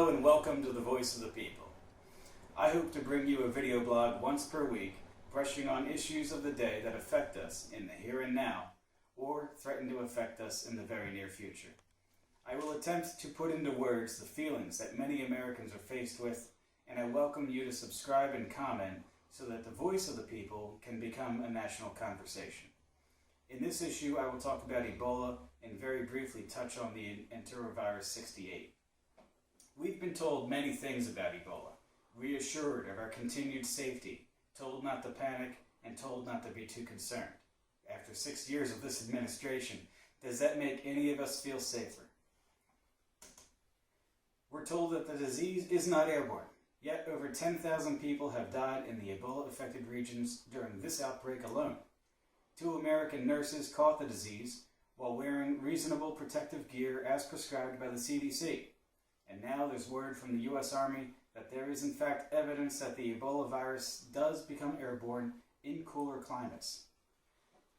Hello and welcome to the Voice of the People. I hope to bring you a video blog once per week, brushing on issues of the day that affect us in the here and now, or threaten to affect us in the very near future. I will attempt to put into words the feelings that many Americans are faced with, and I welcome you to subscribe and comment so that the voice of the people can become a national conversation. In this issue, I will talk about Ebola and very briefly touch on the Enterovirus 68. We've been told many things about Ebola, reassured of our continued safety, told not to panic, and told not to be too concerned. After 6 years of this administration, does that make any of us feel safer? We're told that the disease is not airborne, yet over 10,000 people have died in the Ebola-affected regions during this outbreak alone. 2 American nurses caught the disease while wearing reasonable protective gear as prescribed by the CDC. And now there's word from the U.S. Army that there is in fact evidence that the Ebola virus does become airborne in cooler climates.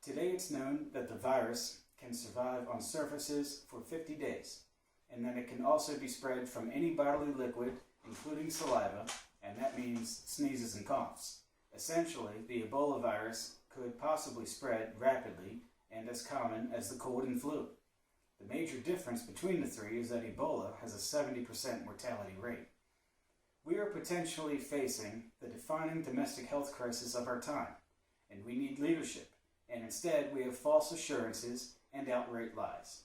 Today it's known that the virus can survive on surfaces for 50 days, and that it can also be spread from any bodily liquid, including saliva, and that means sneezes and coughs. Essentially, the Ebola virus could possibly spread rapidly and as common as the cold and flu. The major difference between the three is that Ebola has a 70% mortality rate. We are potentially facing the defining domestic health crisis of our time, and we need leadership, and instead we have false assurances and outright lies.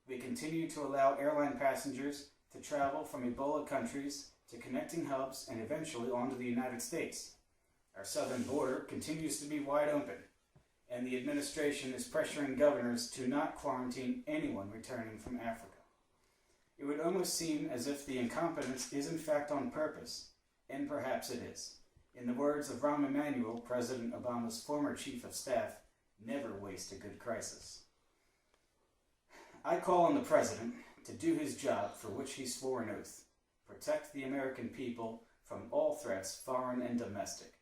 We continue to allow airline passengers to travel from Ebola countries to connecting hubs and eventually onto the United States. Our southern border continues to be wide open, and the administration is pressuring governors to not quarantine anyone returning from Africa. It would almost seem as if the incompetence is in fact on purpose, and perhaps it is. In the words of Rahm Emanuel, President Obama's former chief of staff, never waste a good crisis. I call on the president to do his job for which he swore an oath, protect the American people from all threats, foreign and domestic.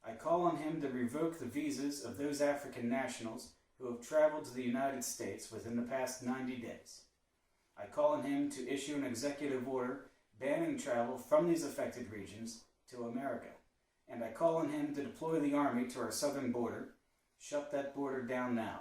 I call on him to revoke the visas of those African nationals who have traveled to the United States within the past 90 days. I call on him to issue an executive order banning travel from these affected regions to America. And I call on him to deploy the Army to our southern border. Shut that border down now.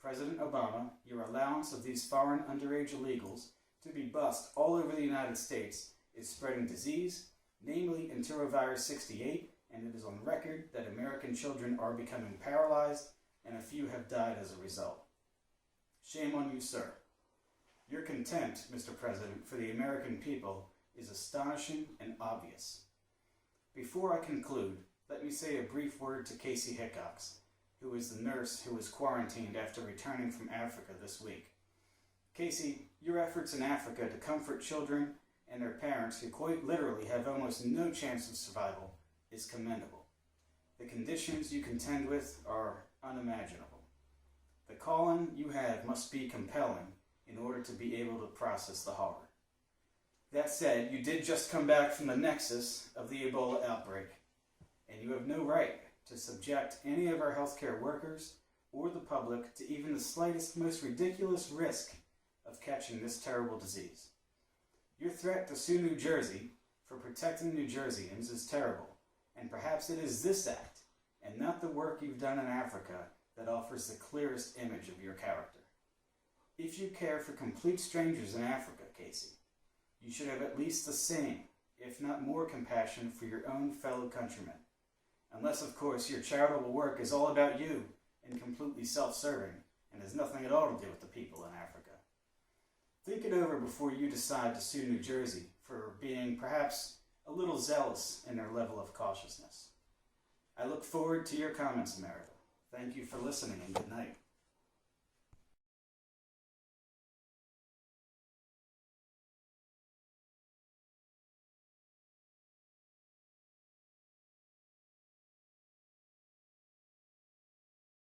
President Obama, your allowance of these foreign underage illegals to be bussed all over the United States is spreading disease, namely Enterovirus 68, and it is on record that American children are becoming paralyzed, and a few have died as a result. Shame on you, sir. Your contempt, Mr. President, for the American people is astonishing and obvious. Before I conclude, let me say a brief word to Casey Hickox, who is the nurse who was quarantined after returning from Africa this week. Casey, your efforts in Africa to comfort children and their parents who quite literally have almost no chance of survival is commendable. The conditions you contend with are unimaginable. The calling you have must be compelling in order to be able to process the horror. That said, you did just come back from the nexus of the Ebola outbreak, and you have no right to subject any of our healthcare workers or the public to even the slightest, most ridiculous risk of catching this terrible disease. Your threat to sue New Jersey for protecting New Jerseyans is terrible. And perhaps it is this act, and not the work you've done in Africa, that offers the clearest image of your character. If you care for complete strangers in Africa, Casey, you should have at least the same, if not more, compassion for your own fellow countrymen. Unless, of course, your charitable work is all about you and completely self-serving, and has nothing at all to do with the people in Africa. Think it over before you decide to sue New Jersey for being, perhaps, a little zealous in their level of cautiousness. I look forward to your comments, America. Thank you for listening, and good night.